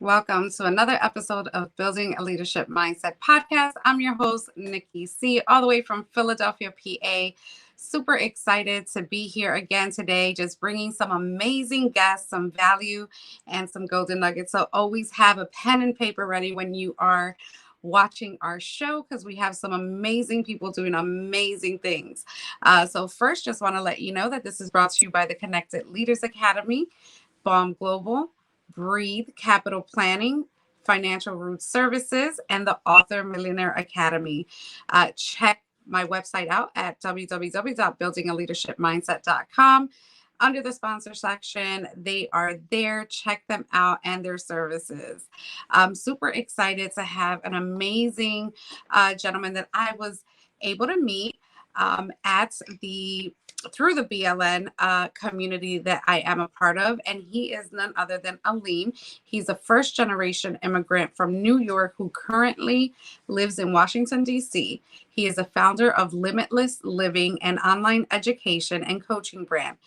Welcome to another episode of Building a Leadership Mindset podcast. I'm your host, Nikki C., all the way from Philadelphia, PA. Super excited to be here again today, just bringing some amazing guests, some value, and some golden nuggets. So always have a pen and paper ready when you are watching our show, because we have some amazing people doing amazing things. So first, just want to let you know that this is brought to you by the Connected Leaders Academy, BALM Global, Breathe Capital Planning, Financial Roots Services, and the Author Millionaire Academy. Check my website out at www.buildingaleadershipmindset.com. Under the sponsor section, they are there. Check them out and their services. I'm super excited to have an amazing gentleman that I was able to meet through the BLN community that I am a part of. And he is none other than Aleem. He's a first generation immigrant from New York who currently lives in Washington, D.C. He is a founder of Limitless Living, an online education and coaching brand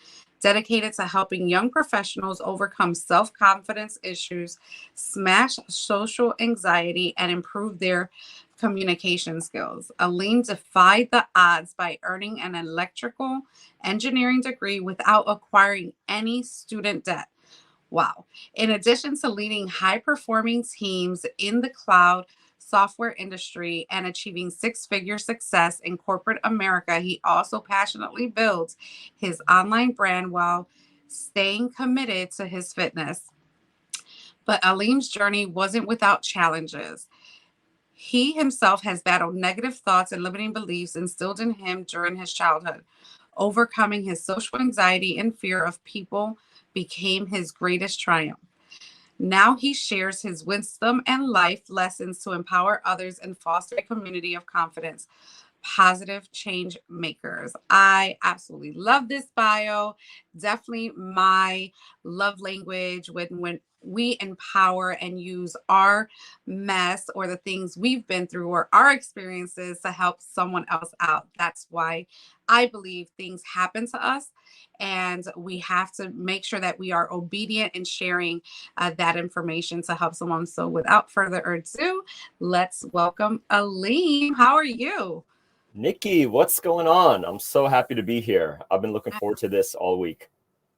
dedicated to helping young professionals overcome self-confidence issues, smash social anxiety, and improve their communication skills. Aleem defied the odds by earning an electrical engineering degree without acquiring any student debt. Wow. In addition to leading high-performing teams in the cloud software industry and achieving six-figure success in corporate America, he also passionately builds his online brand while staying committed to his fitness. But Aleem's journey wasn't without challenges. He himself has battled negative thoughts and limiting beliefs instilled in him during his childhood. Overcoming his social anxiety and fear of people became his greatest triumph. Now he shares his wisdom and life lessons to empower others and foster a community of confidence, positive change makers. I absolutely love this bio. Definitely my love language when we empower and use our mess or the things we've been through or our experiences to help someone else out. That's why I believe things happen to us, and we have to make sure that we are obedient in sharing that information to help someone. So without further ado, let's welcome Aleem. How are you? Nikki, what's going on? I'm so happy to be here. I've been looking forward to this all week.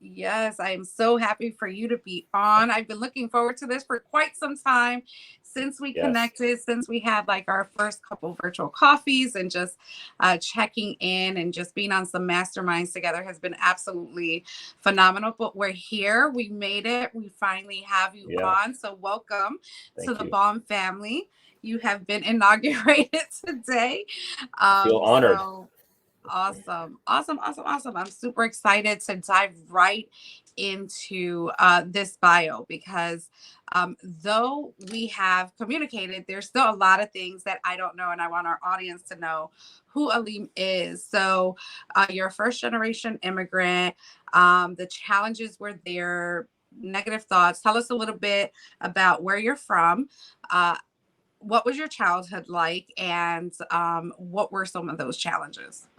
Yes, I am so happy for you to be on. I've been looking forward to this for quite some time since we connected, since we had like our first couple virtual coffees, and just checking in and just being on some masterminds together has been absolutely phenomenal. But we're here. We made it. We finally have you on. So welcome to the BALM family. You have been inaugurated today. I feel honored. Awesome. I'm super excited to dive right into this bio, because though we have communicated, there's still a lot of things that I don't know, and I want our audience to know who Aleem is. So you're a first generation immigrant. The challenges were there, negative thoughts. Tell us a little bit about where you're from. What was your childhood like, and what were some of those challenges?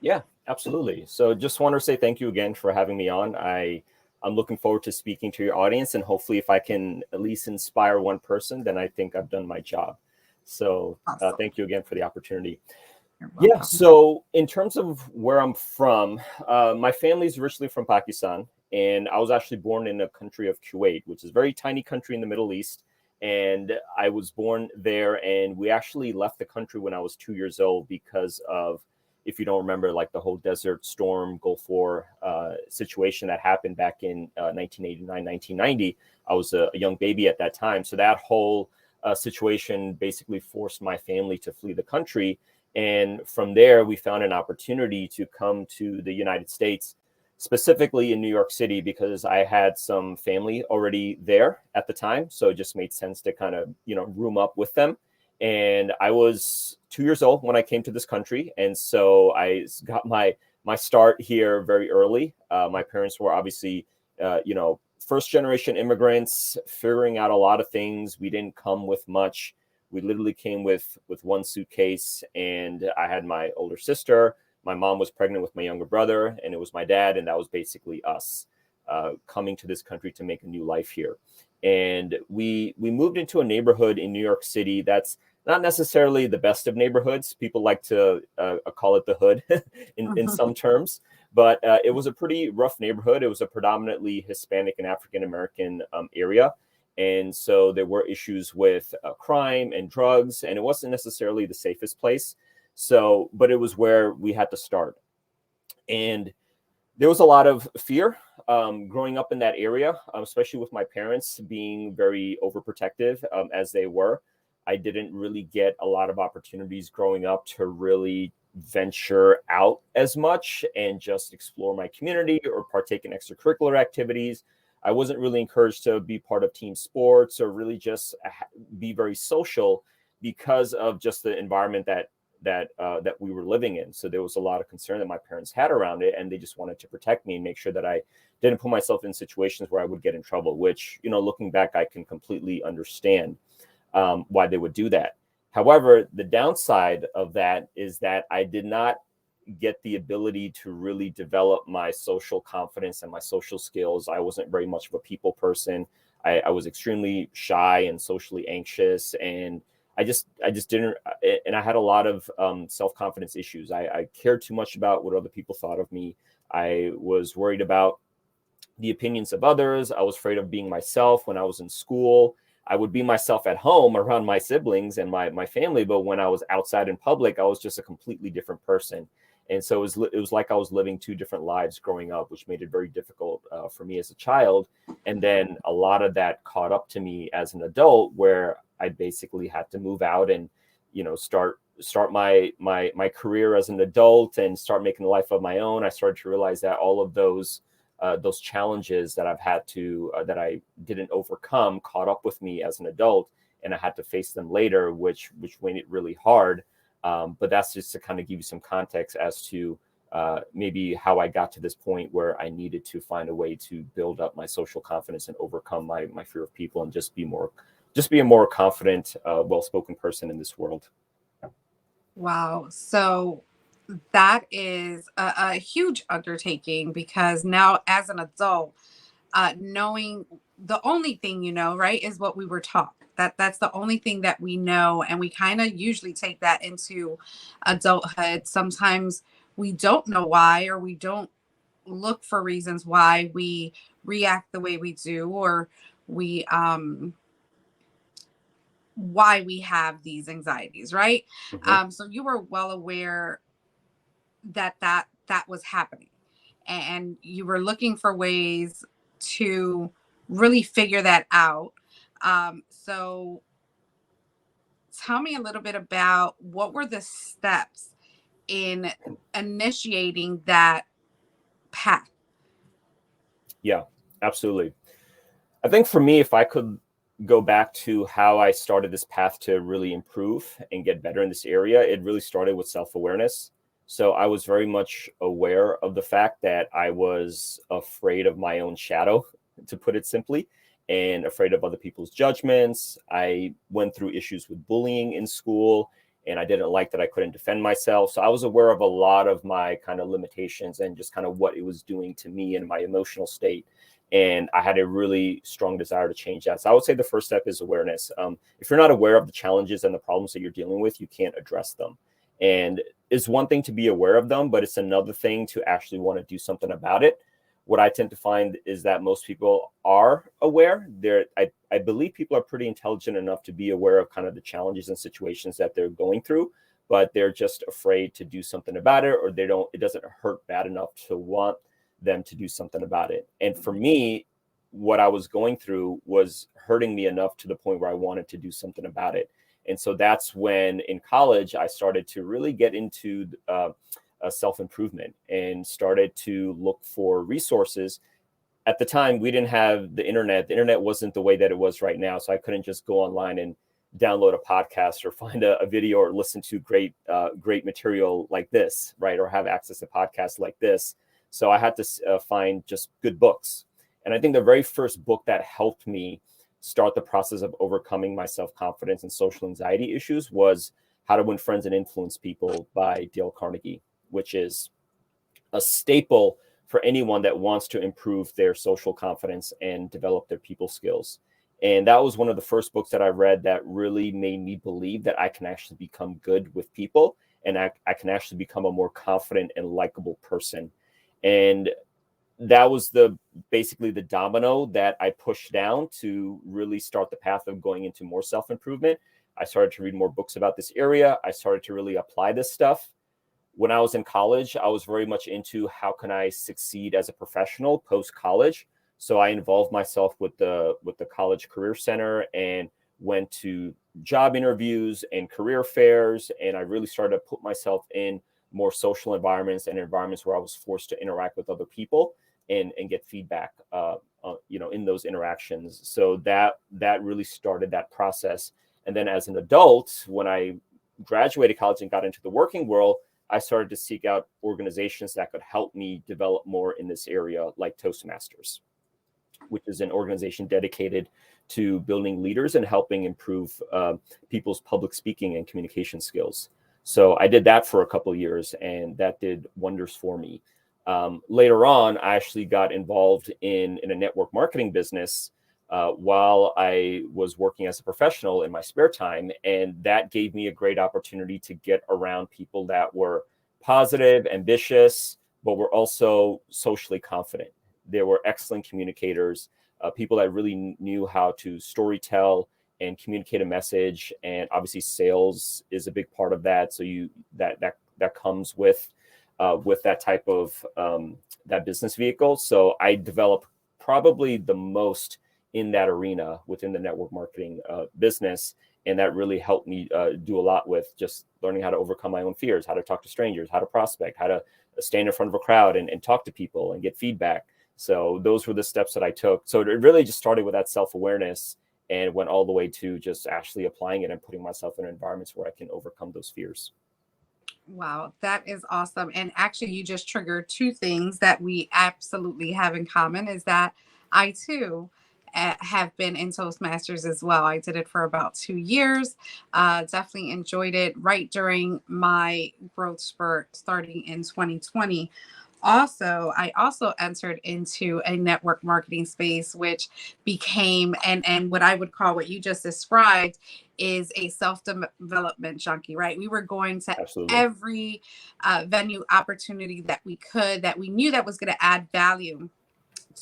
Yeah, absolutely. So just want to say thank you again for having me on. I'm looking forward to speaking to your audience, and hopefully if I can at least inspire one person, then I think I've done my job. So thank you again for the opportunity. Yeah, so in terms of where I'm from, my family is originally from Pakistan, and I was actually born in a country of Kuwait, which is a very tiny country in the Middle East. And I was born there, and we actually left the country when I was 2 years old because of, if you don't remember, like the whole Desert Storm, Gulf War situation that happened back in 1989, 1990. I was a young baby at that time. So that whole situation basically forced my family to flee the country. And from there, we found an opportunity to come to the United States, specifically in New York City, because I had some family already there at the time. So it just made sense to kind of, room up with them. And I was 2 years old when I came to this country. And so I got my start here very early. My parents were obviously, first generation immigrants, figuring out a lot of things. We didn't come with much. We literally came with one suitcase, and I had my older sister. My mom was pregnant with my younger brother, and it was my dad. And that was basically us coming to this country to make a new life here. And we moved into a neighborhood in New York City that's not necessarily the best of neighborhoods. People like to call it the hood in some terms, but it was a pretty rough neighborhood. It was a predominantly Hispanic and African American area. And so there were issues with crime and drugs, and it wasn't necessarily the safest place. So, but it was where we had to start. And there was a lot of fear growing up in that area, especially with my parents being very overprotective as they were. I didn't really get a lot of opportunities growing up to really venture out as much and just explore my community or partake in extracurricular activities. I wasn't really encouraged to be part of team sports or really just be very social because of just the environment that we were living in. So there was a lot of concern that my parents had around it, and they just wanted to protect me and make sure that I didn't put myself in situations where I would get in trouble, which, looking back, I can completely understand why they would do that. However, the downside of that is that I did not get the ability to really develop my social confidence and my social skills. I wasn't very much of a people person. I was extremely shy and socially anxious, and I just didn't, and I had a lot of self-confidence issues. I cared too much about what other people thought of me. I was worried about the opinions of others. I was afraid of being myself when I was in school. I would be myself at home around my siblings and my family, but when I was outside in public, I was just a completely different person. And so it was like I was living two different lives growing up, which made it very difficult for me as a child. And then a lot of that caught up to me as an adult, where I basically had to move out and, start my career as an adult and start making a life of my own. I started to realize that all of those challenges that I've had to that I didn't overcome caught up with me as an adult, and I had to face them later, which made it really hard. But that's just to kind of give you some context as to maybe how I got to this point where I needed to find a way to build up my social confidence and overcome my fear of people and just be a more confident, well-spoken person in this world. Wow. So that is a huge undertaking, because now as an adult, knowing the only thing right, is what we were taught. That's the only thing that we know, and we kind of usually take that into adulthood. Sometimes we don't know why, or we don't look for reasons why we react the way we do, or we why we have these anxieties, right? Mm-hmm. So you were well aware that was happening, and you were looking for ways to really figure that out. So tell me a little bit about what were the steps in initiating that path. Yeah, absolutely. I think for me, if I could go back to how I started this path to really improve and get better in this area, it really started with self-awareness. So I was very much aware of the fact that I was afraid of my own shadow, to put it simply, and afraid of other people's judgments. I went through issues with bullying in school, and I didn't like that I couldn't defend myself. So I was aware of a lot of my kind of limitations and just kind of what it was doing to me and my emotional state. And I had a really strong desire to change that. So I would say the first step is awareness. If you're not aware of the challenges and the problems that you're dealing with, you can't address them. And it's one thing to be aware of them, but it's another thing to actually want to do something about it. What I tend to find is that most people are aware. I believe people are pretty intelligent enough to be aware of kind of the challenges and situations that they're going through, but they're just afraid to do something about it, or it doesn't hurt bad enough to want them to do something about it. And for me, what I was going through was hurting me enough to the point where I wanted to do something about it. And so that's when in college, I started to really get into self-improvement and started to look for resources. At the time, we didn't have the internet. The internet wasn't the way that it was right now. So I couldn't just go online and download a podcast or find a video or listen to great material like this, right? Or have access to podcasts like this. So I had to find just good books. And I think the very first book that helped me start the process of overcoming my self-confidence and social anxiety issues was How to Win Friends and Influence People by Dale Carnegie, which is a staple for anyone that wants to improve their social confidence and develop their people skills. And that was one of the first books that I read that really made me believe that I can actually become good with people, and I can actually become a more confident and likable person. And that was basically the domino that I pushed down to really start the path of going into more self-improvement. I started to read more books about this area. I started to really apply this stuff. When I was in college, I was very much into how can I succeed as a professional post-college. So I involved myself with the college career center and went to job interviews and career fairs. And I really started to put myself in more social environments and environments where I was forced to interact with other people and get feedback, in those interactions. So that really started that process. And then as an adult, when I graduated college and got into the working world, I started to seek out organizations that could help me develop more in this area, like Toastmasters, which is an organization dedicated to building leaders and helping improve people's public speaking and communication skills. So I did that for a couple of years, and that did wonders for me. Later on, I actually got involved in a network marketing business while I was working as a professional in my spare time. And that gave me a great opportunity to get around people that were positive, ambitious, but were also socially confident. They were excellent communicators, people that really knew how to storytell and communicate a message. And obviously sales is a big part of that. So that comes with that type of that business vehicle. So I developed probably the most in that arena within the network marketing business. And that really helped me do a lot with just learning how to overcome my own fears, how to talk to strangers, how to prospect, how to stand in front of a crowd and talk to people and get feedback. So those were the steps that I took. So it really just started with that self-awareness and went all the way to just actually applying it and putting myself in environments where I can overcome those fears. Wow, that is awesome. And actually, you just triggered two things that we absolutely have in common is that I too have been in Toastmasters as well. I did it for about 2 years. Definitely enjoyed it right during my growth spurt starting in 2020. Also, I also entered into a network marketing space, which became and what I would call what you just described is a self-development junkie, right? We were going to Absolutely. every venue opportunity that we could, that we knew that was going to add value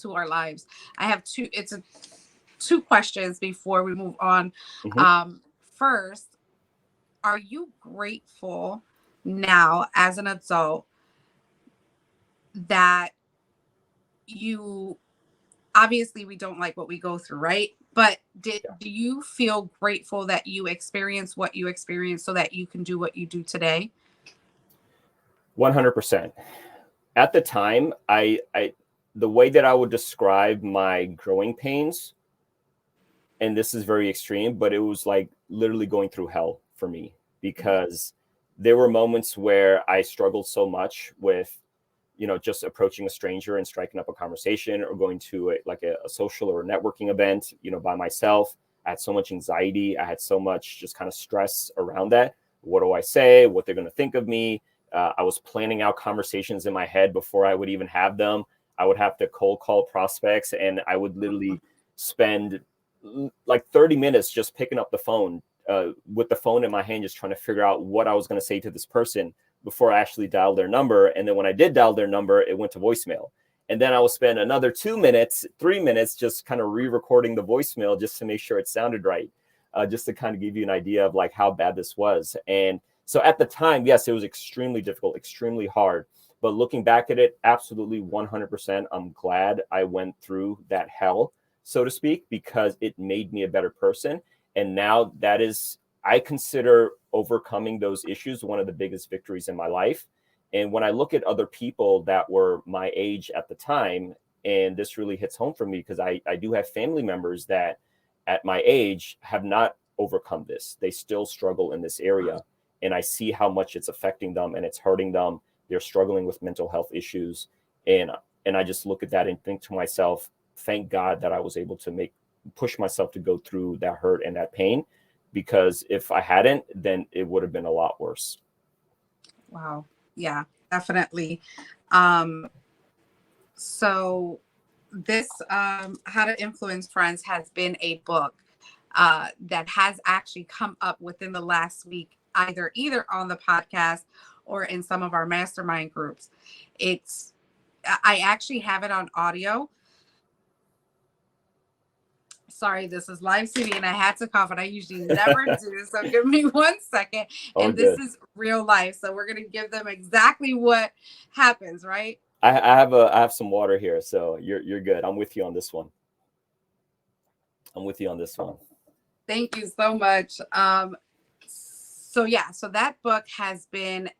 to our lives. I have two questions before we move on. Mm-hmm. First, are you grateful now as an adult that you obviously we don't like what we go through, right? But do you feel grateful that you experienced what you experienced so that you can do what you do today? 100%. At the time, I the way that I would describe my growing pains, and this is very extreme, but it was like literally going through hell for me because there were moments where I struggled so much with, just approaching a stranger and striking up a conversation or going to a social or a networking event, by myself. I had so much anxiety. I had so much just kind of stress around that. What do I say? What they're going to think of me? I was planning out conversations in my head before I would even have them. I would have to cold call prospects, and I would literally spend like 30 minutes just picking up the phone with the phone in my hand, just trying to figure out what I was going to say to this person before I actually dialed their number. And then when I did dial their number, it went to voicemail. And then I will spend another 2 minutes, 3 minutes, just kind of re-recording the voicemail just to make sure it sounded right, just to kind of give you an idea of like how bad this was. And so at the time, yes, it was extremely difficult, extremely hard. But looking back at it, absolutely 100%, I'm glad I went through that hell, so to speak, because it made me a better person. And now that is, I consider overcoming those issues one of the biggest victories in my life. And when I look at other people that were my age at the time, and this really hits home for me because I do have family members that at my age have not overcome this. They still struggle in this area. And I see how much it's affecting them and it's hurting them. They're struggling with mental health issues. And I just look at that and think to myself, thank God that I was able to push myself to go through that hurt and that pain, because if I hadn't, then it would have been a lot worse. Wow. Yeah, definitely. So this How to Influence Friends has been a book that has actually come up within the last week, either on the podcast or in some of our mastermind groups. It's I actually have it on audio. Sorry, this is live TV and I had to cough, and I usually never do. So give me 1 second. Oh, And this good. is real life. So we're going to give them exactly what happens, right? I have some water here, so you're good. I'm with you on this one. I'm with you on this one. Thank you so much. So that book has been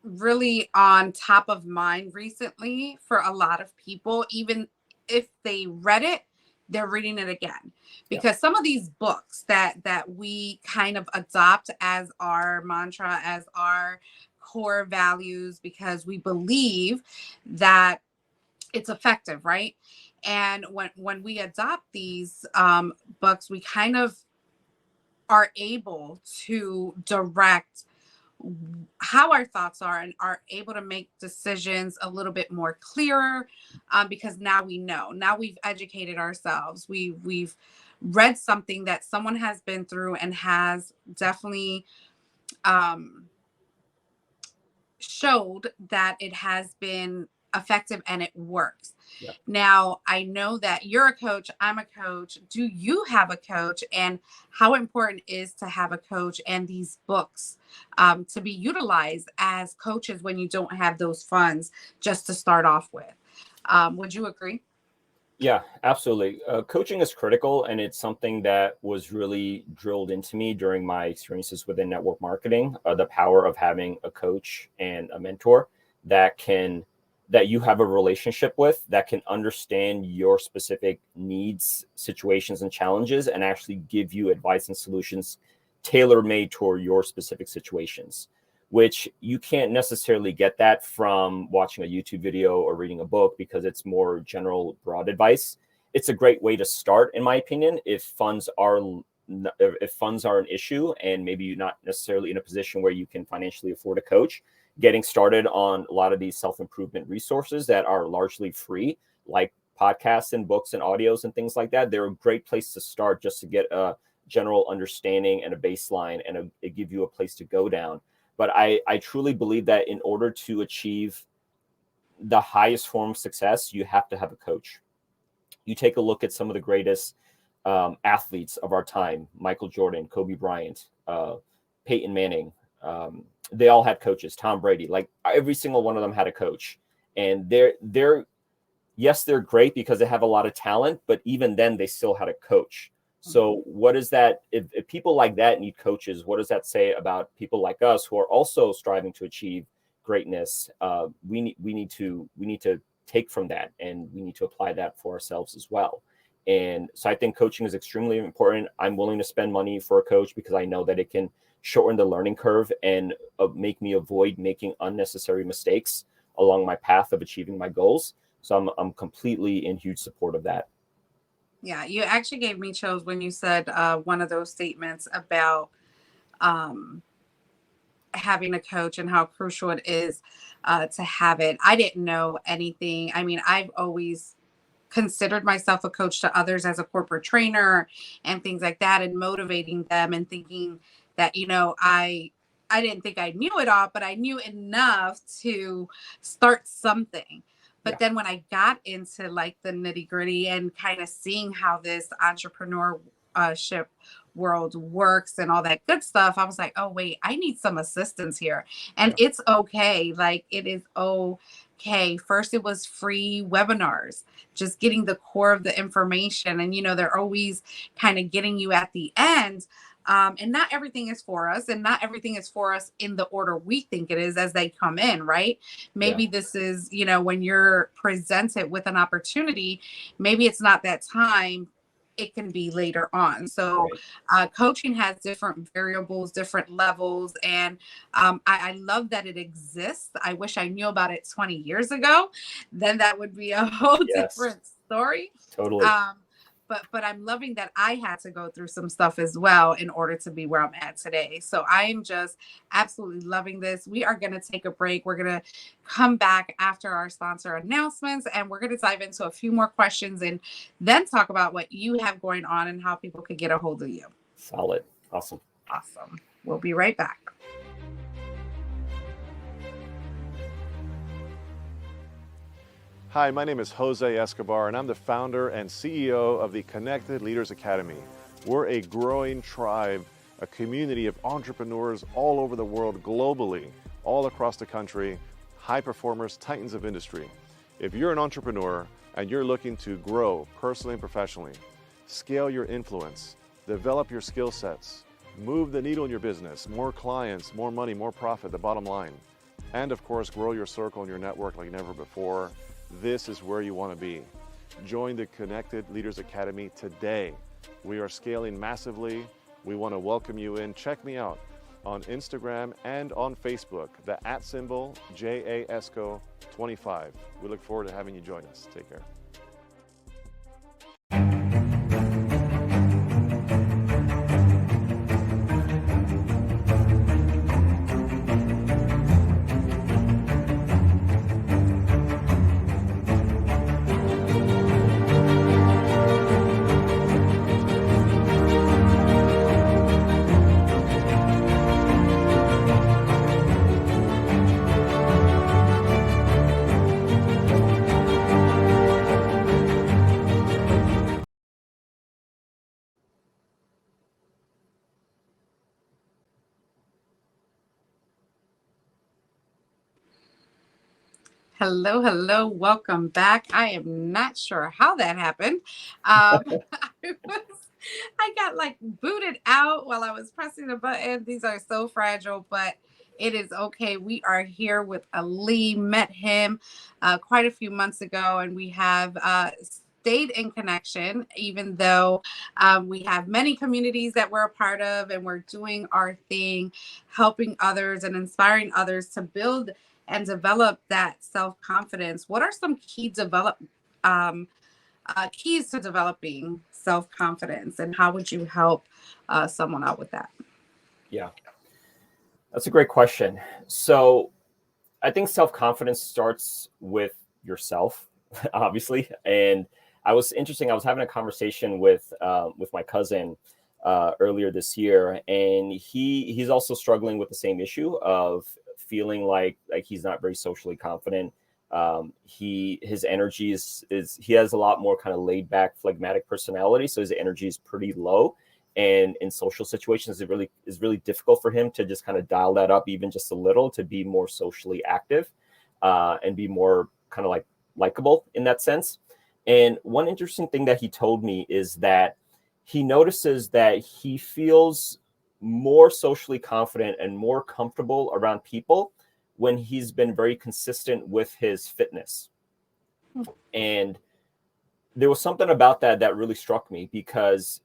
really on top of mind recently for a lot of people. Even if they read it, they're reading it again, because some of these books that we kind of adopt as our mantra, as our core values, because we believe that it's effective, right? And when we adopt these books, we kind of are able to direct how our thoughts are and are able to make decisions a little bit more clearer, because now we know. Now we've educated ourselves. We've read something that someone has been through and has definitely showed that it has been effective and it works. Yeah. Now, I know that you're a coach, I'm a coach. Do you have a coach? And how important is to have a coach and these books to be utilized as coaches when you don't have those funds just to start off with? Would you agree? Yeah, absolutely. Coaching is critical, and it's something that was really drilled into me during my experiences within network marketing. The power of having a coach and a mentor that you have a relationship with, that can understand your specific needs, situations, and challenges, and actually give you advice and solutions tailor made toward your specific situations, which you can't necessarily get that from watching a YouTube video or reading a book, because it's more general, broad advice. It's a great way to start, in my opinion, if funds are an issue and maybe you're not necessarily in a position where you can financially afford a coach. Getting started on a lot of these self-improvement resources that are largely free, like podcasts and books and audios and things like that, they're a great place to start, just to get a general understanding and a baseline, and it give you a place to go down. But I truly believe that in order to achieve the highest form of success, you have to have a coach. You take a look at some of the greatest athletes of our time: Michael Jordan, Kobe Bryant, Peyton Manning. They all had coaches. Tom Brady, like every single one of them had a coach. And yes, they're great because they have a lot of talent, but even then they still had a coach. So what is that? If people like that need coaches, what does that say about people like us who are also striving to achieve greatness? We need to take from that, and we need to apply that for ourselves as well. And so I think coaching is extremely important. I'm willing to spend money for a coach because I know that it can shorten the learning curve and make me avoid making unnecessary mistakes along my path of achieving my goals. So I'm completely in huge support of that. Yeah, you actually gave me chills when you said one of those statements about um, having a coach and how crucial it is to have it. I didn't know anything. I mean, I've always considered myself a coach to others as a corporate trainer and things like that, and motivating them and thinking that, I didn't think I knew it all, but I knew enough to start something. But then when I got into like the nitty gritty and kind of seeing how this entrepreneurship world works and all that good stuff, I was like, oh, wait, I need some assistance here. And it's okay. Like, it is okay. First, it was free webinars, just getting the core of the information. And, they're always kind of getting you at the end. And not everything is for us, and not everything is for us in the order we think it is as they come in, right? Maybe this is, when you're presented with an opportunity, maybe it's not that time. It can be later on. So coaching has different variables, different levels. And I love that it exists. I wish I knew about it 20 years ago. Then that would be a whole different story. Totally. but I'm loving that I had to go through some stuff as well in order to be where I'm at today. So I'm just absolutely loving this. We are going to take a break. We're going to come back after our sponsor announcements, and we're going to dive into a few more questions and then talk about what you have going on and how people could get a hold of you. Solid. Awesome. Awesome. We'll be right back. Hi, my name is Jose Escobar, and I'm the founder and CEO of the Connected Leaders Academy. We're a growing tribe, a community of entrepreneurs all over the world, globally, all across the country, high performers, titans of industry. If you're an entrepreneur and you're looking to grow personally and professionally, scale your influence, develop your skill sets, move the needle in your business, more clients, more money, more profit, the bottom line, and of course, grow your circle and your network like never before, this is where you want to be. Join the Connected Leaders Academy today. We are scaling massively. We want to welcome you in. Check me out on Instagram and on Facebook, the @ JAESCO25. We look forward to having you join us. Take care. Hello, hello, welcome back. I am not sure how that happened. I got like booted out while I was pressing the button. These are so fragile, but it is okay. We are here with Aleem. Met him quite a few months ago, and we have stayed in connection, even though we have many communities that we're a part of, and we're doing our thing, helping others and inspiring others to build and develop that self-confidence. What are some keys to developing self-confidence, and how would you help someone out with that? Yeah, that's a great question. So I think self-confidence starts with yourself, obviously. And I was having a conversation with my cousin earlier this year, and he's also struggling with the same issue of feeling like he's not very socially confident. His energy is he has a lot more kind of laid back, phlegmatic personality, so his energy is pretty low. And in social situations, it really is really difficult for him to just kind of dial that up even just a little, to be more socially active and be more kind of like likable in that sense. And one interesting thing that he told me is that he notices that he feels more socially confident and more comfortable around people when he's been very consistent with his fitness. And there was something about that really struck me, because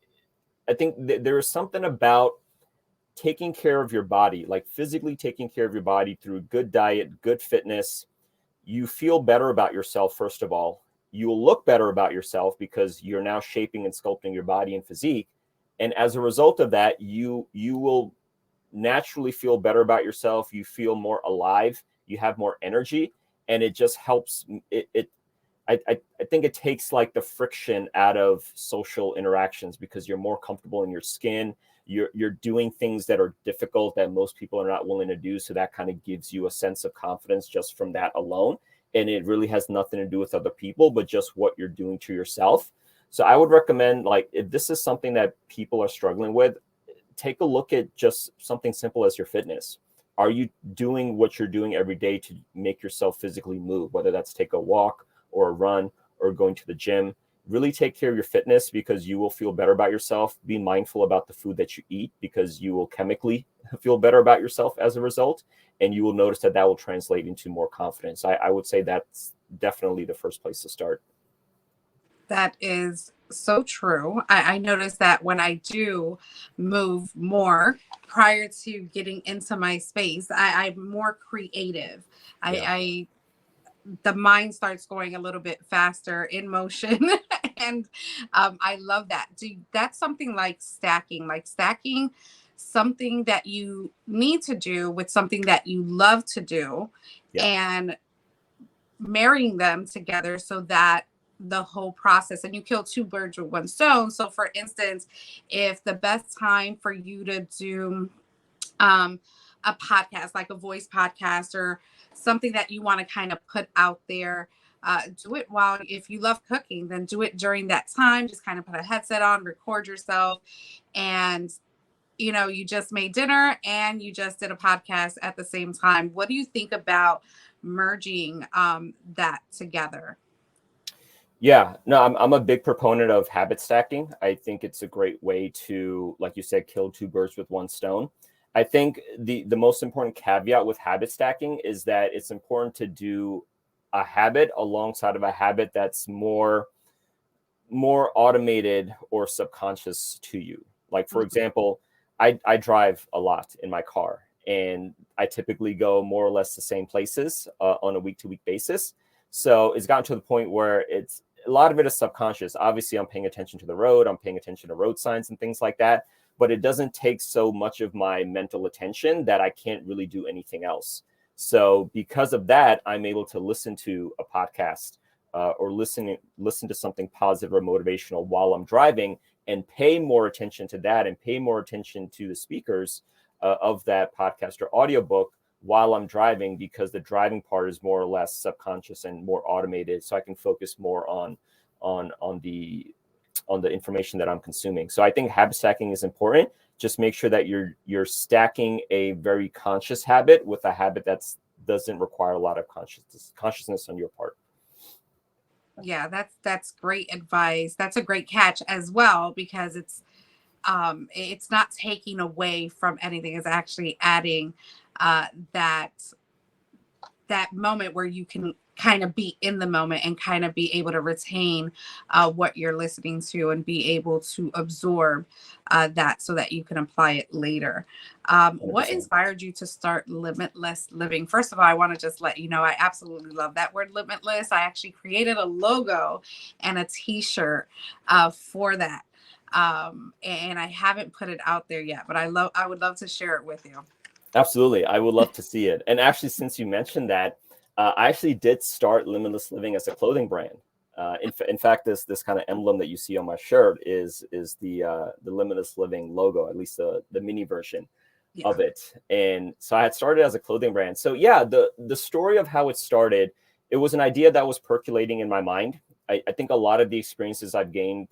I think there is something about taking care of your body, like physically taking care of your body through good diet, good fitness. You feel better about yourself, first of all. You will look better about yourself because you're now shaping and sculpting your body and physique. And as a result of that, you will naturally feel better about yourself. You feel more alive. You have more energy, and it just helps. I think it takes like the friction out of social interactions, because you're more comfortable in your skin. You're doing things that are difficult that most people are not willing to do. So that kind of gives you a sense of confidence just from that alone. And it really has nothing to do with other people, but just what you're doing to yourself. So I would recommend, like, if this is something that people are struggling with, take a look at just something simple as your fitness. Are you doing what you're doing every day to make yourself physically move, whether that's take a walk or a run or going to the gym? Really take care of your fitness, because you will feel better about yourself. Be mindful about the food that you eat, because you will chemically feel better about yourself as a result. And you will notice that will translate into more confidence. I would say that's definitely the first place to start. That is so true. I notice that when I do move more prior to getting into my space, I'm more creative. Yeah. The mind starts going a little bit faster in motion. And I love that. That's something like stacking something that you need to do with something that you love to do, Yeah. and marrying them together so that the whole process, and you kill two birds with one stone. So for instance, if the best time for you to do um, a podcast, like a voice podcast or something that you want to kind of put out there, do it while, if you love cooking, then do it during that time. Just kind of put a headset on, record yourself, and you just made dinner and you just did a podcast at the same time. What do you think about merging that together? Yeah, no, I'm a big proponent of habit stacking. I think it's a great way to, like you said, kill two birds with one stone. I think the most important caveat with habit stacking is that it's important to do a habit alongside of a habit that's more automated or subconscious to you. Like, for example, I drive a lot in my car, and I typically go more or less the same places on a week-to-week basis. So it's gotten to the point where it's a lot of it is subconscious. Obviously, I'm paying attention to the road. I'm paying attention to road signs and things like that. But it doesn't take so much of my mental attention that I can't really do anything else. So because of that, I'm able to listen to a podcast or listen to something positive or motivational while I'm driving, and pay more attention to that and pay more attention to the speakers of that podcast or audiobook while I'm driving, because the driving part is more or less subconscious and more automated, so I can focus more on the information that I'm consuming. So I think habit stacking is important. Just make sure that you're stacking a very conscious habit with a habit that doesn't require a lot of consciousness on your part. Yeah, that's great advice. That's a great catch as well, because it's not taking away from anything. It's actually adding that moment where you can kind of be in the moment and kind of be able to retain what you're listening to and be able to absorb that so that you can apply it later. What 100%. inspired you to start Limitless Living? First of all, I want to just let you know I absolutely love that word limitless. I actually created a logo and a t-shirt for that. And I haven't put it out there yet, but I would love to share it with you. Absolutely. I would love to see it. And actually, since you mentioned that, I actually did start Limitless Living as a clothing brand. In fact, this kind of emblem that you see on my shirt is the Limitless Living logo, at least the mini version of it. And so I had started as a clothing brand. So yeah, the story of how it started, it was an idea that was percolating in my mind. I think a lot of the experiences I've gained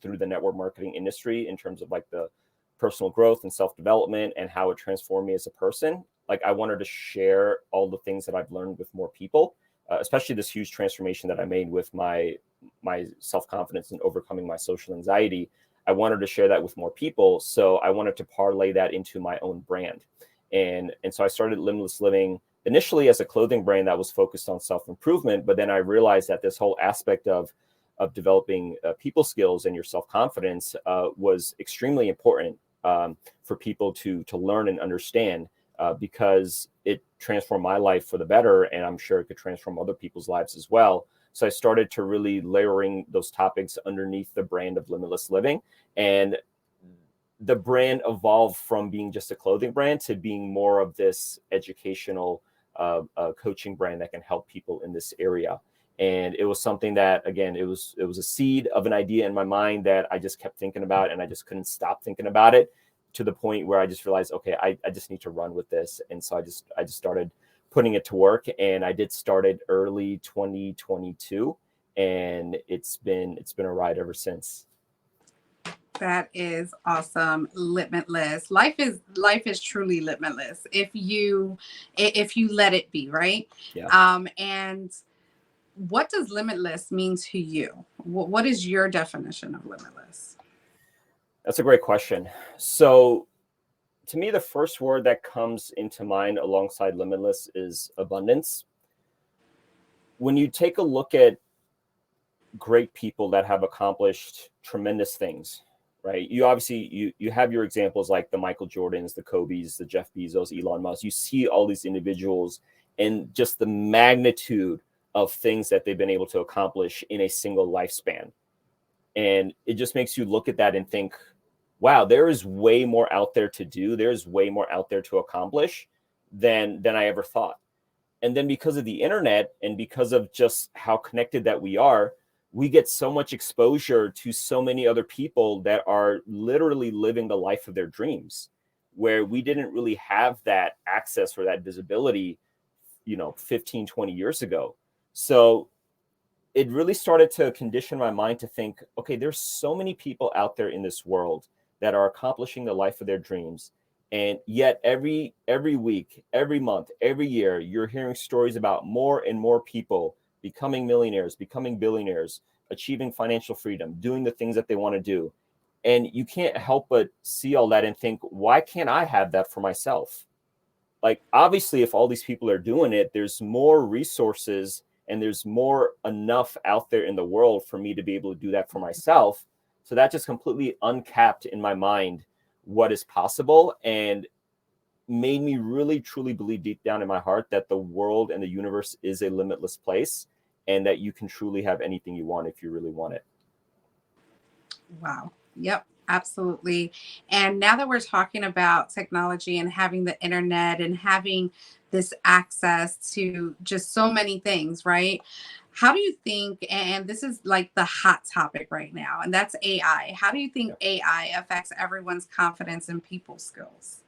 through the network marketing industry in terms of like the personal growth and self-development and how it transformed me as a person. Like, I wanted to share all the things that I've learned with more people, especially this huge transformation that I made with my self-confidence and overcoming my social anxiety. I wanted to share that with more people. So I wanted to parlay that into my own brand. And so I started Limitless Living initially as a clothing brand that was focused on self-improvement. But then I realized that this whole aspect of developing people skills and your self-confidence was extremely important for people to learn and understand, because it transformed my life for the better, and I'm sure it could transform other people's lives as well. So I started to really layering those topics underneath the brand of Limitless Living, and the brand evolved from being just a clothing brand to being more of this educational coaching brand that can help people in this area. And it was something that, again, it was a seed of an idea in my mind that I just kept thinking about, and I just couldn't stop thinking about it, to the point where I just realized, okay, I just need to run with this. And so I just started putting it to work, and I did start it early 2022, and it's been a ride ever since. That is awesome. Limitless. Life is truly limitless if you let it be, right? Yeah. And what does limitless mean to you? What is your definition of limitless? That's a great question. So to me, the first word that comes into mind alongside limitless is abundance. When you take a look at great people that have accomplished tremendous things, right? You obviously you have your examples like the Michael Jordans, the Kobes, the Jeff Bezos, Elon Musk. You see all these individuals and just the magnitude of things that they've been able to accomplish in a single lifespan. And it just makes you look at that and think, wow, there is way more out there to do. There's way more out there to accomplish than I ever thought. And then because of the internet and because of just how connected that we get so much exposure to so many other people that are literally living the life of their dreams, where we didn't really have that access or that visibility, 15, 20 years ago. So it really started to condition my mind to think, okay, there's so many people out there in this world that are accomplishing the life of their dreams. And yet every week, every month, every year, you're hearing stories about more and more people becoming millionaires, becoming billionaires, achieving financial freedom, doing the things that they want to do. And you can't help but see all that and think, why can't I have that for myself? Like, obviously, if all these people are doing it, there's more resources and there's more enough out there in the world for me to be able to do that for myself. So that just completely uncapped in my mind what is possible and made me really truly believe deep down in my heart that the world and the universe is a limitless place and that you can truly have anything you want if you really want it. Wow. Yep, absolutely. And now that we're talking about technology and having the internet and having this access to just so many things, right? How do you think, and this is like the hot topic right now, and that's AI. How do you think AI affects everyone's confidence and people skills?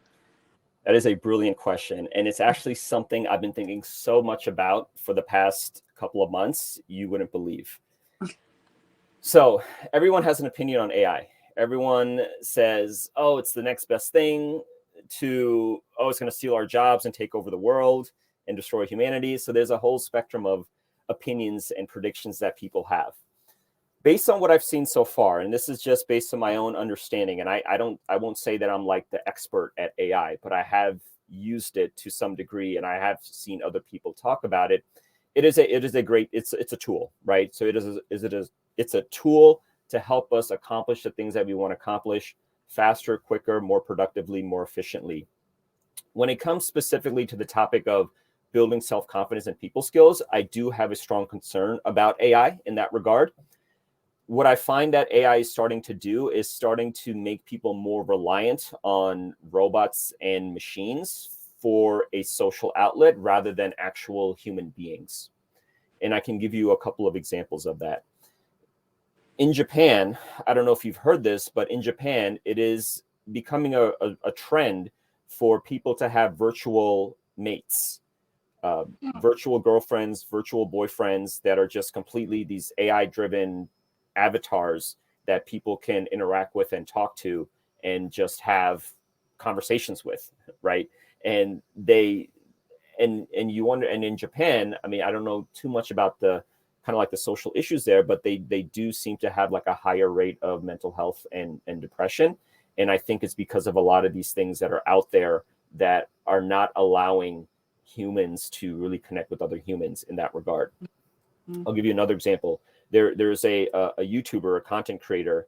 That is a brilliant question. And it's actually something I've been thinking so much about for the past couple of months, you wouldn't believe. So everyone has an opinion on AI. Everyone says, oh, it's the next best thing to, oh, it's going to steal our jobs and take over the world and destroy humanity. So there's a whole spectrum of opinions and predictions that people have. Based on what I've seen so far, and this is just based on my own understanding, and I won't say that I'm like the expert at AI, but I have used it to some degree, and I have seen other people talk about it. It's a tool, right? So it's a tool to help us accomplish the things that we want to accomplish faster, quicker, more productively, more efficiently. When it comes specifically to the topic of building self-confidence and people skills, I do have a strong concern about AI in that regard. What I find that AI is starting to do is starting to make people more reliant on robots and machines for a social outlet rather than actual human beings. And I can give you a couple of examples of that. In Japan, I don't know if you've heard this, but in Japan, it is becoming a trend for people to have virtual mates, virtual girlfriends, virtual boyfriends that are just completely these AI-driven avatars that people can interact with and talk to and just have conversations with, right? And you wonder, and in Japan, I mean, I don't know too much about the kind of like the social issues there, but they do seem to have like a higher rate of mental health and depression. And I think it's because of a lot of these things that are out there that are not allowing humans to really connect with other humans in that regard. Mm-hmm. I'll give you another example. There's a YouTuber, a content creator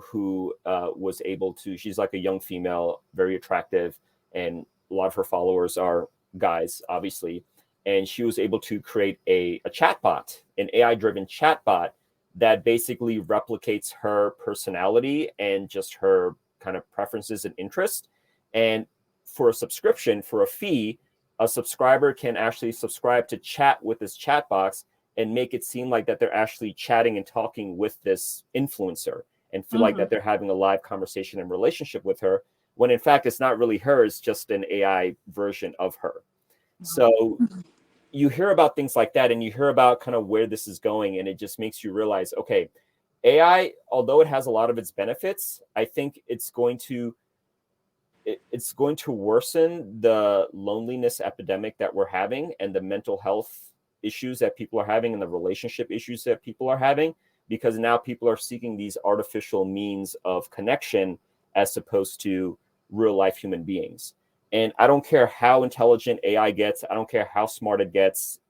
who was able to, she's like a young female, very attractive, and a lot of her followers are guys, obviously. And she was able to create a chatbot, an AI-driven chatbot that basically replicates her personality and just her kind of preferences and interests. And for a subscription, for a fee, a subscriber can actually subscribe to chat with this chat box and make it seem like that they're actually chatting and talking with this influencer and feel like that they're having a live conversation and relationship with her, when in fact it's not really her, it's just an AI version of her. So you hear about things like that and you hear about kind of where this is going, and it just makes you realize, okay, AI, although it has a lot of its benefits, I think it's going to worsen the loneliness epidemic that we're having and the mental health issues that people are having and the relationship issues that people are having, because now people are seeking these artificial means of connection as opposed to real life human beings. And I don't care how intelligent AI gets. I don't care how smart it gets.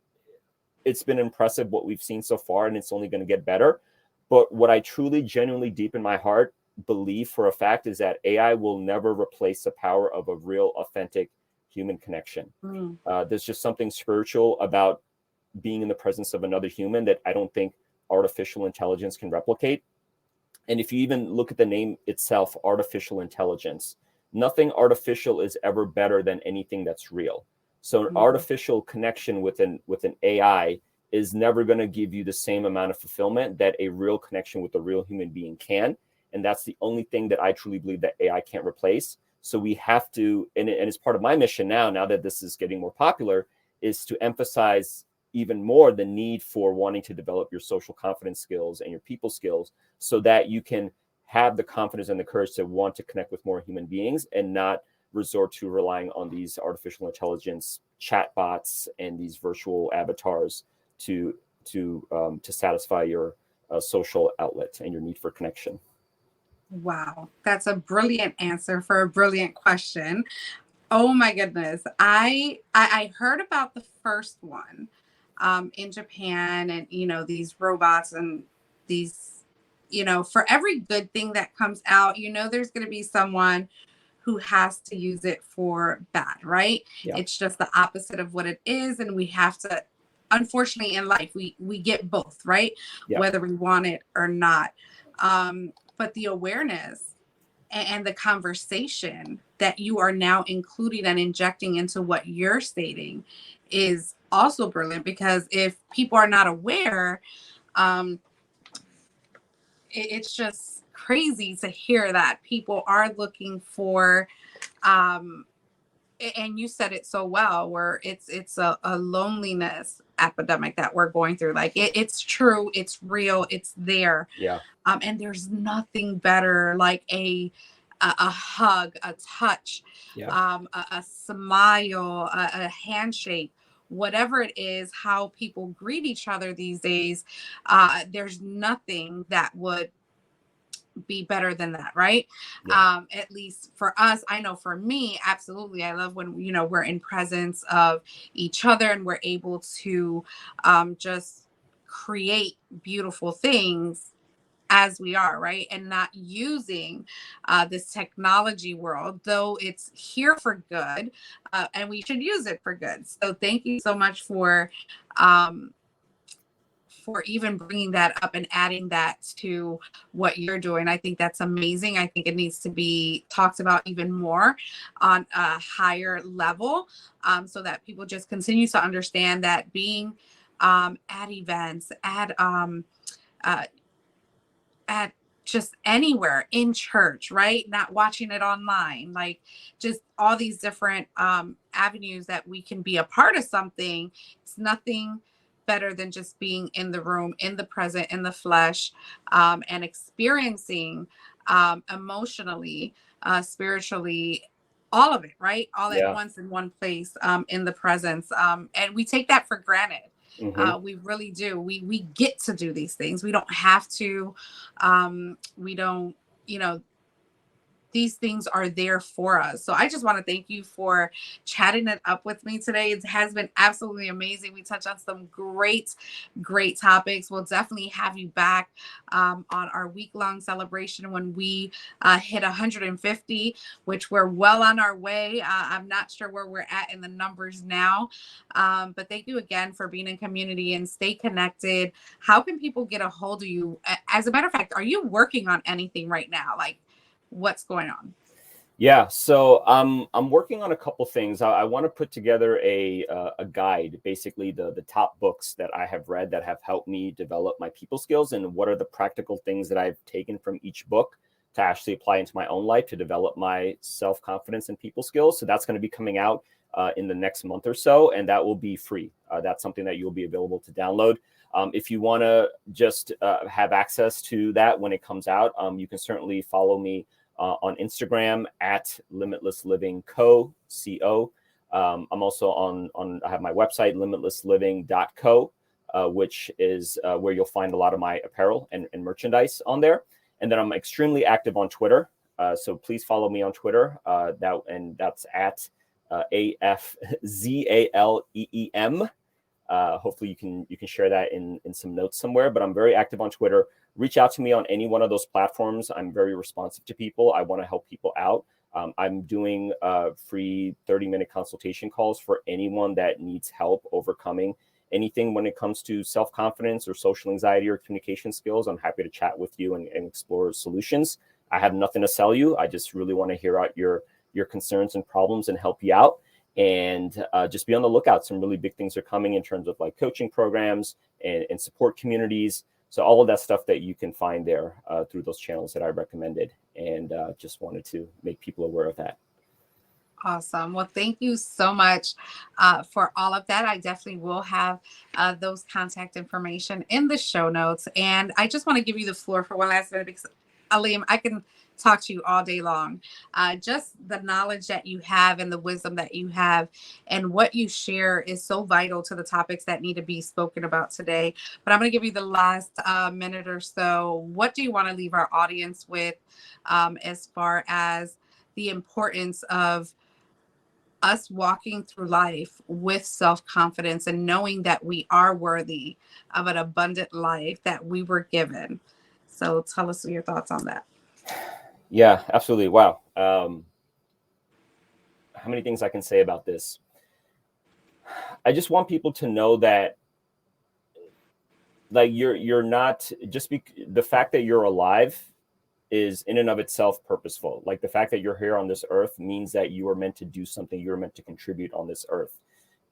It's been impressive what we've seen so far, and it's only going to get better. But what I truly, genuinely, deep in my heart, believe for a fact is that AI will never replace the power of a real, authentic human connection. There's just something spiritual about being in the presence of another human that I don't think artificial intelligence can replicate. And if you even look at the name itself, artificial intelligence, nothing artificial is ever better than anything that's real. So an artificial connection with an AI is never going to give you the same amount of fulfillment that a real connection with a real human being can. And that's the only thing that I truly believe that AI can't replace. So we have to, and it's part of my mission now that this is getting more popular, is to emphasize even more the need for wanting to develop your social confidence skills and your people skills so that you can have the confidence and the courage to want to connect with more human beings and not resort to relying on these artificial intelligence chatbots and these virtual avatars to satisfy your social outlet and your need for connection. Wow, that's a brilliant answer for a brilliant question. Oh my goodness. I heard about the first one in Japan, and these robots and these, for every good thing that comes out, there's going to be someone who has to use it for bad, right? Yeah. It's just the opposite of what it is, and we have to, unfortunately, in life we get both, right? Yeah. Whether we want it or not. But the awareness and the conversation that you are now including and injecting into what you're stating is also brilliant, because if people are not aware, it's just crazy to hear that people are looking for, and you said it so well, where it's a loneliness epidemic that we're going through. Like it's true, it's real, it's there. Yeah. And there's nothing better like a hug, a touch, Yeah. a smile, a handshake, whatever it is, how people greet each other these days. There's nothing that would be better than that, right? Yeah. At least for us, I know for me, absolutely. I love when, we're in presence of each other and we're able to just create beautiful things as we are, right? And not using this technology world, though it's here for good, and we should use it for good. So thank you so much um, for even bringing that up and adding that to what you're doing. I think that's amazing. I think it needs to be talked about even more on a higher level, so that people just continue to understand that being at events, uh, at just anywhere in church, right? Not watching it online, like just all these different avenues that we can be a part of something. It's nothing better than just being in the room, in the present, in the flesh, and experiencing emotionally, spiritually, all of it, right? All at Yeah. once in one place, in the presence. And we take that for granted. We really do. We get to do these things. We don't have to. We don't, these things are there for us. So I just want to thank you for chatting it up with me today. It has been absolutely amazing. We touched on some great, great topics. We'll definitely have you back on our week-long celebration when we hit 150, which we're well on our way. I'm not sure where we're at in the numbers now, but thank you again for being in community and stay connected. How can people get a hold of you? As a matter of fact, are you working on anything right now? Like, what's going on? Yeah, so I'm working on a couple things. I want to put together a guide, basically the top books that I have read that have helped me develop my people skills, and what are the practical things that I've taken from each book to actually apply into my own life to develop my self-confidence and people skills. So that's going to be coming out in the next month or so, and that will be free. That's something that you'll be available to download. If you want to just have access to that when it comes out, you can certainly follow me on Instagram at Limitless Living Co. I'm also on I have my website, limitlessliving.co, which is where you'll find a lot of my apparel and merchandise on there. And then I'm extremely active on Twitter. So please follow me on Twitter. That's at AFZALEEM. Hopefully you can share that in some notes somewhere, but I'm very active on Twitter. Reach out to me on any one of those platforms. I'm very responsive to people. I want to help people out. I'm doing free 30-minute consultation calls for anyone that needs help overcoming anything when it comes to self-confidence or social anxiety or communication skills, I'm happy to chat with you and explore solutions. I have nothing to sell you. I just really want to hear out your concerns and problems and help you out. And just be on the lookout. Some really big things are coming in terms of like coaching programs and support communities. So all of that stuff that you can find there through those channels that I recommended. And just wanted to make people aware of that. Awesome. Well, thank you so much for all of that. I definitely will have those contact information in the show notes. And I just want to give you the floor for one last minute because, Aleem, I can talk to you all day long. Just the knowledge that you have and the wisdom that you have and what you share is so vital to the topics that need to be spoken about today. But I'm going to give you the last minute or so. What do you want to leave our audience with as far as the importance of us walking through life with self-confidence and knowing that we are worthy of an abundant life that we were given? So tell us your thoughts on that. Yeah, absolutely. Wow. How many things I can say about this? I just want people to know that like you're not just the fact that you're alive is in and of itself purposeful. Like the fact that you're here on this earth means that you are meant to do something. You're meant to contribute on this earth.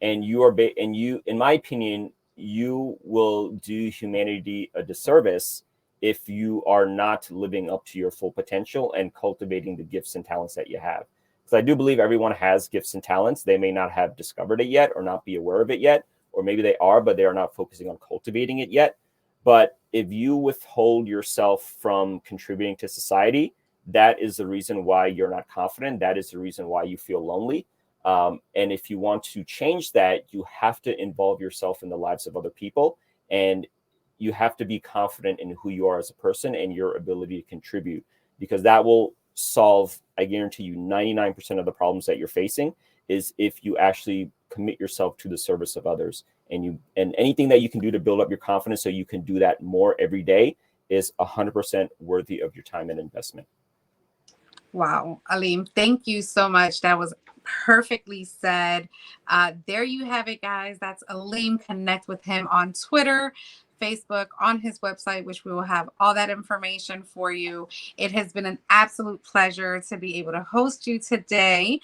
And you are, in my opinion, you will do humanity a disservice if you are not living up to your full potential and cultivating the gifts and talents that you have. Because I do believe everyone has gifts and talents. They may not have discovered it yet or not be aware of it yet, or maybe they are, but they are not focusing on cultivating it yet. But if you withhold yourself from contributing to society, that is the reason why you're not confident. That is the reason why you feel lonely. And if you want to change that, you have to involve yourself in the lives of other people. And you have to be confident in who you are as a person and your ability to contribute, because that will solve, I guarantee you, 99% of the problems that you're facing is if you actually commit yourself to the service of others. And anything that you can do to build up your confidence so you can do that more every day is 100% worthy of your time and investment. Wow, Aleem, thank you so much. That was perfectly said. There you have it, guys. That's Aleem. Connect with him on Twitter, Facebook, on his website, which we will have all that information for you. It has been an absolute pleasure to be able to host you today.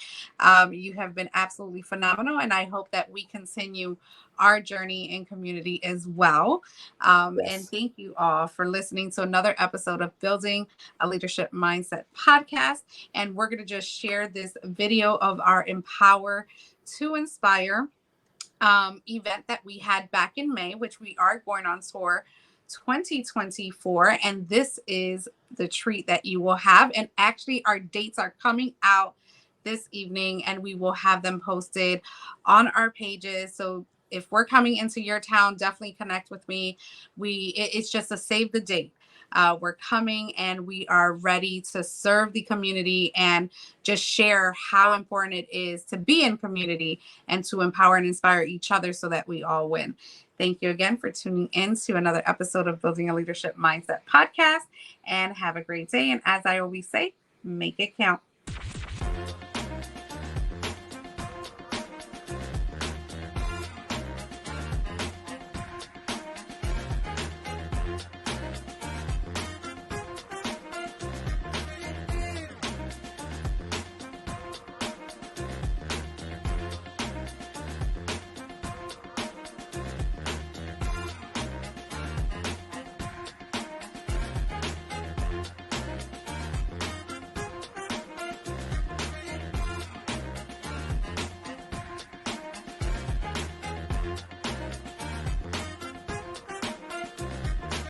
You have been absolutely phenomenal, and I hope that we continue our journey in community as well. Yes. And thank you all for listening to another episode of Building a Leadership Mindset podcast. And we're going to just share this video of our Empower to Inspire event that we had back in May, which we are going on tour 2024. And this is the treat that you will have. And actually, our dates are coming out this evening, and we will have them posted on our pages. So if we're coming into your town, definitely connect with me. It's just a save the date. We're coming and we are ready to serve the community and just share how important it is to be in community and to empower and inspire each other so that we all win. Thank you again for tuning in to another episode of Building a Leadership Mindset podcast, and have a great day. And as I always say, make it count.